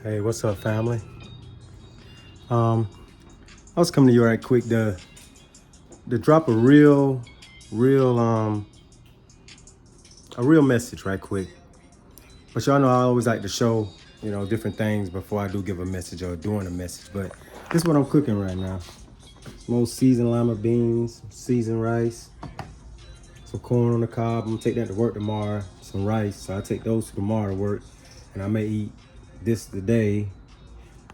Hey, what's up, family? Um, I was coming to you right quick to drop real a real message right quick. But y'all know I always like to show different things before I do give a message or doing a message. But this is what I'm cooking right now: most seasoned lima beans, seasoned rice, some corn on the cob. I'm gonna take that to work tomorrow. Some rice, so I take those to tomorrow to work, and I may eat this today.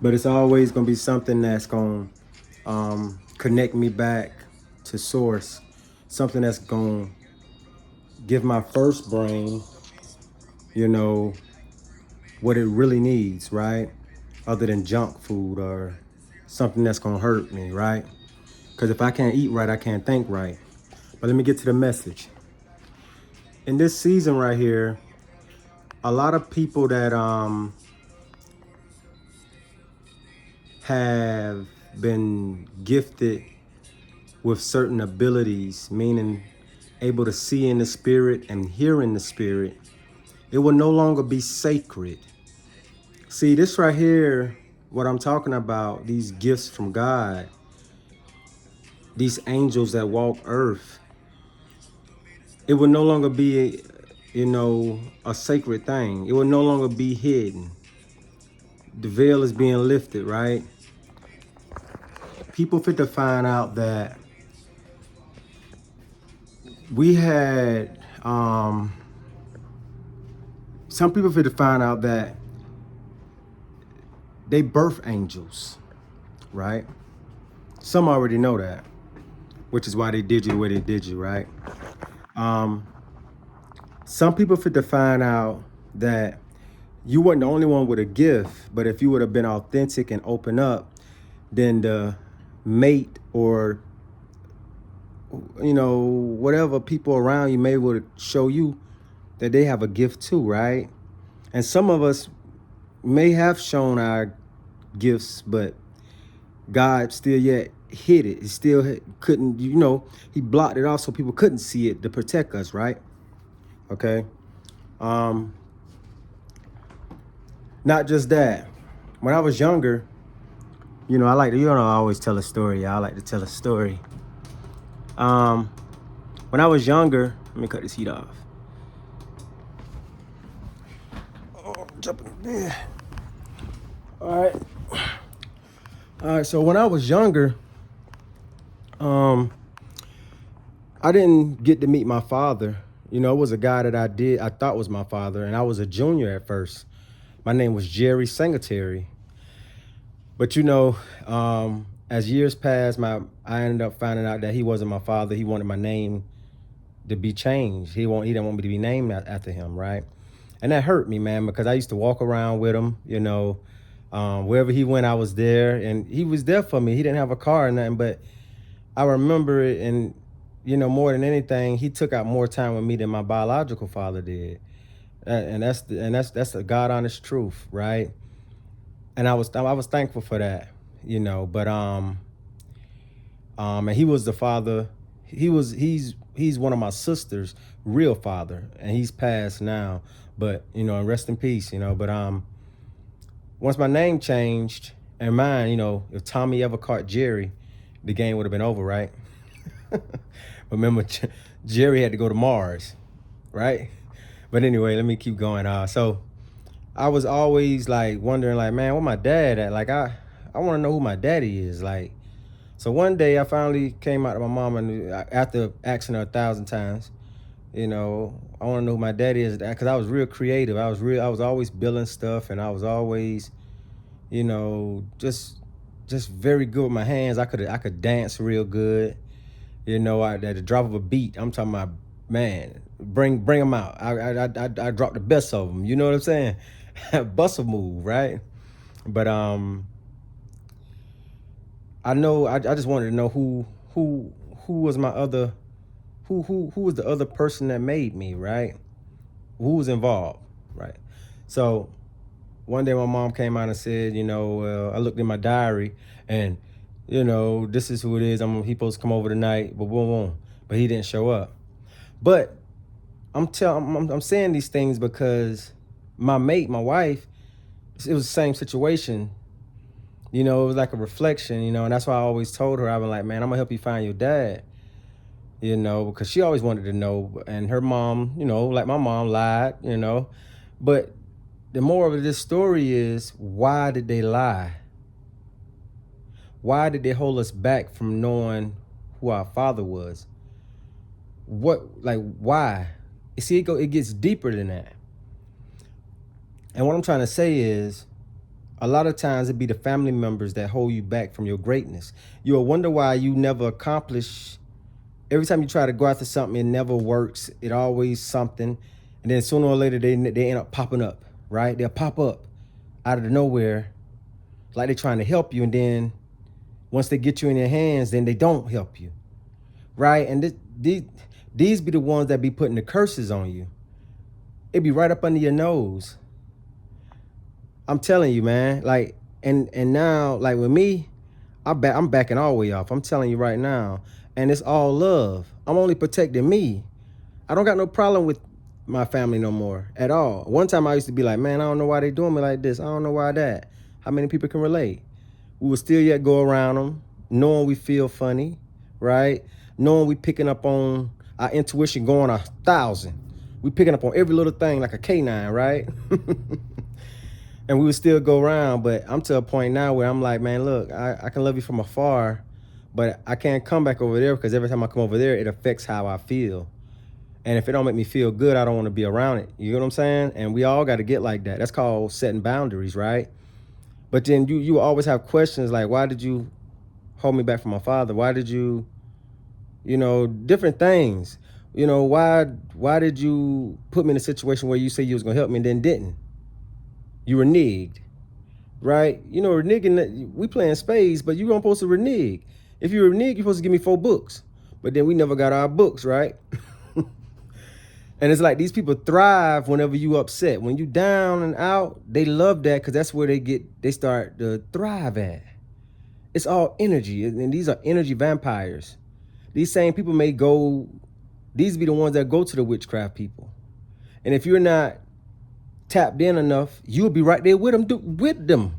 But it's always gonna be something that's gonna connect me back to source, something that's going to give my first brain, you know, what it really needs, right? Other than junk food or something that's going to hurt me, right? Because if I can't eat right, I can't think right. But let me get to the message. In this season right here, a lot of people that have been gifted with certain abilities, meaning able to see in the spirit and hear in the spirit, it will no longer be sacred. See, this right here, what I'm talking about, these gifts from God, these angels that walk earth, it will no longer be, a sacred thing. It will no longer be hidden. The veil is being lifted, right? People fit to find out that we had, some people fit to find out that they birth angels, right? Some already know that, which is why they did you the way they did you, right? Some people fit to find out that you weren't the only one with a gift, but if you would have been authentic and open up, then the mate or whatever people around you may would show you that they have a gift too, right? And some of us may have shown our gifts, but God still yet hid it. He still couldn't, he blocked it off so people couldn't see it to protect us, right? Okay. Not just that. When I was younger, I like to, I always tell a story. I like to tell a story. When I was younger, let me cut this heat off. Oh, jumping in bed. All right. So when I was younger, I didn't get to meet my father. It was a guy that I thought was my father, and I was a junior at first. My name was Jerry Singletary. But as years passed, I ended up finding out that he wasn't my father. He wanted my name to be changed. He didn't want me to be named after him, right? And that hurt me, man, because I used to walk around with him. Wherever he went, I was there, and he was there for me. He didn't have a car or nothing, but I remember it, and more than anything, he took out more time with me than my biological father did, and that's the God honest truth, right? And I was thankful for that, But and he was the father. He's one of my sister's real father, and he's passed now. But and rest in peace, But once my name changed and mine, if Tommy ever caught Jerry, the game would have been over, right? Remember, Jerry had to go to Mars, right? But anyway, let me keep going. So I was always like wondering, like, man, where my dad at? Like, I want to know who my daddy is. Like, so one day I finally came out to my mom, and after asking her 1,000 times, I want to know who my daddy is, because I was real creative. I was always building stuff, and I was always, just very good with my hands. I could dance real good. At the drop of a beat, I'm talking about, man, bring them out. I drop the best of them. You know what I'm saying? Bust a move, right? But I know I just wanted to know who was my other who was the other person that made me, right? Who was involved, right? So one day my mom came out and said, I looked in my diary, and this is who it is. He's supposed to come over tonight, but boom, boom. But he didn't show up. But I'm saying these things because my wife, it was the same situation. You know, it was like a reflection, you know, and that's why I always told her, I've been like, man, I'm gonna help you find your dad, you know, because she always wanted to know. And her mom, you know, like my mom lied, you know. But the moral of this story is, why did they lie? Why did they hold us back from knowing who our father was? What, like, why? You see, it gets deeper than that. And what I'm trying to say is, a lot of times it be the family members that hold you back from your greatness. You'll wonder why you never accomplish. Every time you try to go after something, it never works. It always something. And then sooner or later, they end up popping up, right? They'll pop up out of nowhere, like they're trying to help you. And then once they get you in their hands, then they don't help you, right? And these be the ones that be putting the curses on you. It be right up under your nose. I'm telling you, man. Like, and now, like with me, I'm backing all the way off. I'm telling you right now. And it's all love. I'm only protecting me. I don't got no problem with my family no more at all. One time I used to be like, man, I don't know why they doing me like this. I don't know why that. How many people can relate? We would still yet go around them, knowing we feel funny, right? Knowing we picking up on our intuition going 1,000. We picking up on every little thing like a K9, right? And we would still go around, but I'm to a point now where I'm like, man, look, I can love you from afar, but I can't come back over there because every time I come over there, it affects how I feel. And if it don't make me feel good, I don't want to be around it. You know what I'm saying? And we all got to get like that. That's called setting boundaries, right? But then you always have questions like, why did you hold me back from my father? Why did you, you know, different things. You know, why did you put me in a situation where you say you was going to help me and then didn't? You reneged, right? You know, reneging, we playing spades, but you weren't supposed to renege. If you renege, you're supposed to give me 4 books. But then we never got our books, right? And it's like these people thrive whenever you upset. When you down and out, they love that because that's where they start to thrive at. It's all energy, and these are energy vampires. These same people these be the ones that go to the witchcraft people. And if you're not tapped in enough, you'll be right there with them.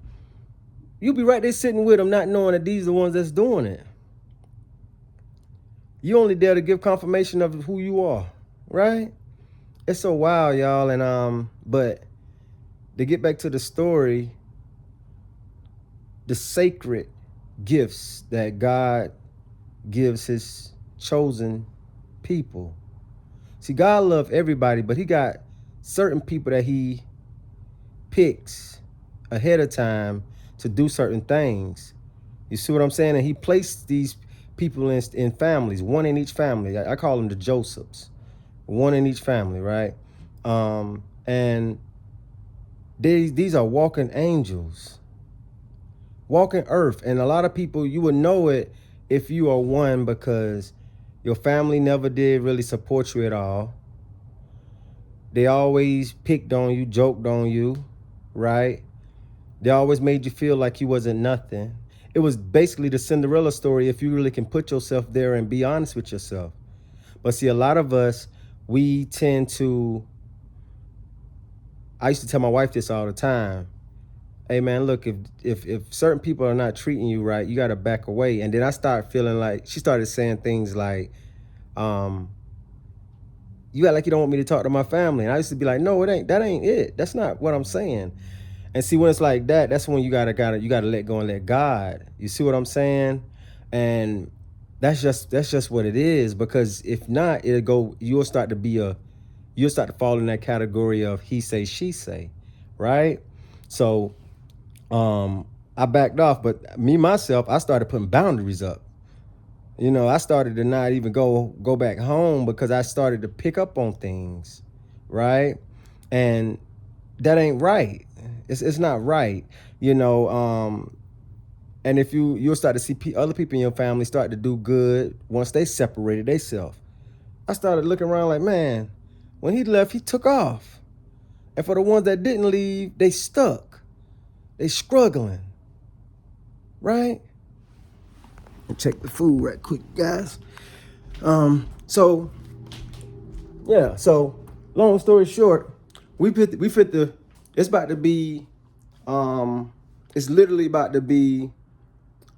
You'll be right there sitting with them, not knowing that these are the ones that's doing it. You only there to give confirmation of who you are, right? It's so wild, y'all. And but to get back to the story, the sacred gifts that God gives his chosen people. See, God loves everybody, but he got certain people that he picks ahead of time to do certain things. You see what I'm saying? And he placed these people in families, one in each family. I call them the Josephs, one in each family, right? And these are walking angels, walking earth. And a lot of people, you would know it if you are one, because your family never did really support you at all. They always picked on you, joked on you, right? They always made you feel like you wasn't nothing. It was basically the Cinderella story if you really can put yourself there and be honest with yourself. But see, a lot of us, we tend to, I used to tell my wife this all the time. Hey man, look, if certain people are not treating you right, you gotta back away. And then I started feeling like, she started saying things like, you act like you don't want me to talk to my family. And I used to be like, no, that ain't it. That's not what I'm saying. And see, when it's like that, that's when you gotta let go and let God. You see what I'm saying? And that's just what it is. Because if not, you'll start to fall in that category of he say, she say, right? So I backed off, but me myself, I started putting boundaries up. You know, I started to not even go back home because I started to pick up on things, right? And that ain't right. It's not right, you know. And if you'll start to see other people in your family start to do good once they separated themselves. I started looking around like, man, when he left, he took off. And for the ones that didn't leave, they stuck. They struggling, right? Check the food right quick, guys. So long story short, we fit the, it's about to be It's literally about to be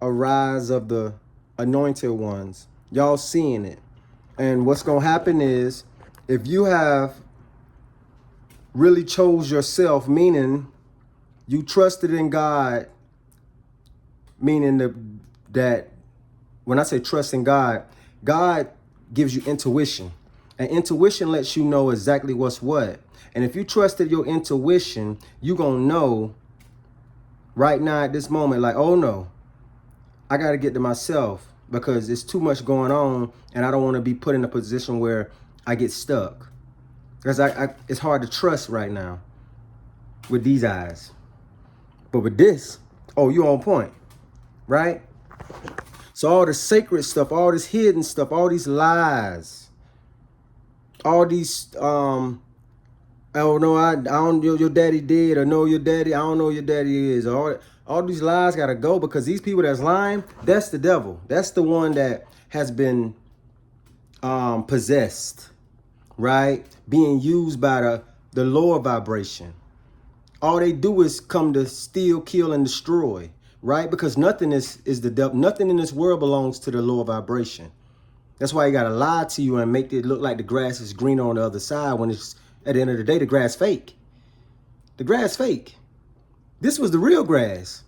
a rise of the anointed ones. Y'all seeing it. And what's going to happen is, if you have really chose yourself, meaning you trusted in God, meaning that when I say trust in God, God gives you intuition. And intuition lets you know exactly what's what. And if you trusted your intuition, you're going to know right now at this moment, like, oh no, I got to get to myself because there's too much going on and I don't want to be put in a position where I get stuck. Because it's hard to trust right now with these eyes. But with this, oh, you on point, right? So all the sacred stuff, all this hidden stuff, all these lies, all these, oh no, I don't know your daddy did, or no, your daddy, I don't know who your daddy is. All these lies got to go, because these people that's lying, that's the devil. That's the one that has been possessed, right? Being used by the lower vibration. All they do is come to steal, kill, and destroy, right? Because nothing is the devil. Nothing in this world belongs to the lower vibration. That's why you got to lie to you and make it look like the grass is greener on the other side, when it's, at the end of the day, the grass fake. The grass fake. This was the real grass.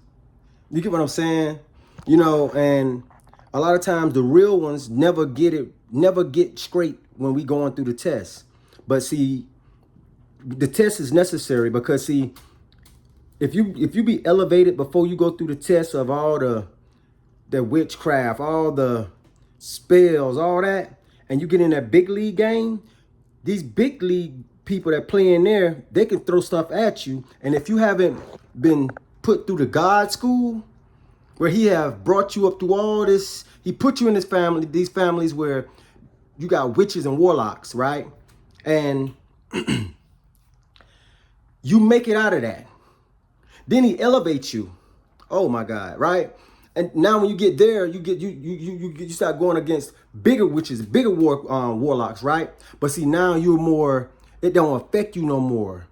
You get what I'm saying? You know, and a lot of times the real ones never get straight when we going through the test. But see, the test is necessary, because see, if you be elevated before you go through the test of all the witchcraft, all the spells, all that, and you get in that big league game, these big league people that play in there, they can throw stuff at you. And if you haven't been put through the God school, where he have brought you up through all this, he put you in this family, these families where you got witches and warlocks, right? And you make it out of that. Then he elevates you. Oh my God, right? And now when you get there, you start going against bigger witches, bigger warlocks, right? But see, now you're more, it don't affect you no more.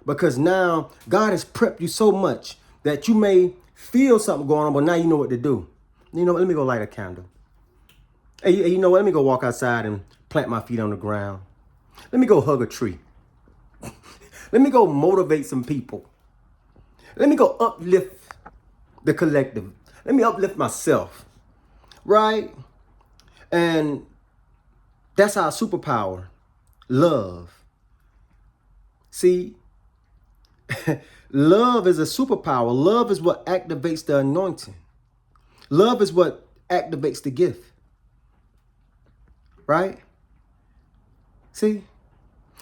Because now God has prepped you so much that you may feel something going on, but now you know what to do. You know, let me go light a candle. Hey, you know what? Let me go walk outside and plant my feet on the ground. Let me go hug a tree. Let me go motivate some people. Let me go uplift the collective. Let me uplift myself, right? And that's our superpower, love. See, love is a superpower. Love is what activates the anointing. Love is what activates the gift, right? See?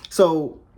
So